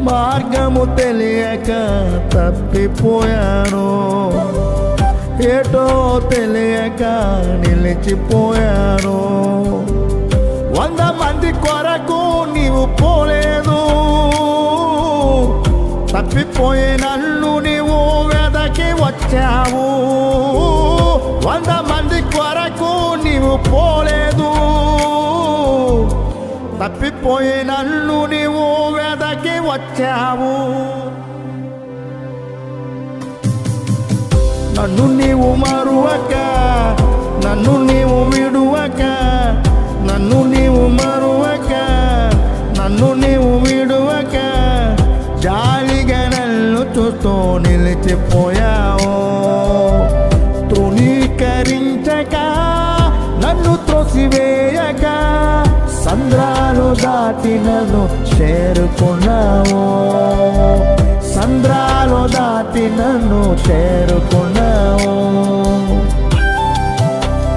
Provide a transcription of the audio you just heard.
మార్గము తెలియక తప్పిపోయాను, ఏటో తెలియక నిలిచిపోయాను. 100 మంది కొరకు నీవు పోలేదు, తప్పిపోయే నన్ను నీవు వెదకి వచ్చావు. 100 మంది కొరకు నీవు పోలేదు, తప్పిపోయే నన్ను నీవు వెదకి వచ్చావు. నన్ను నీవు మరువక, నన్ను నీవు విడువక, నన్ను నీవు మరువక, నన్ను నీవు విడువక, జాలిగా నన్ను చూస్తూ నిలిచిపోయావు. తృణీకరించక, నన్ను త్రోసివేయక, సంద్రాలు దాటి నన్ను చేరుకున్నావు. సంద్రాలు దాటి నన్ను చేరుకున్నావు.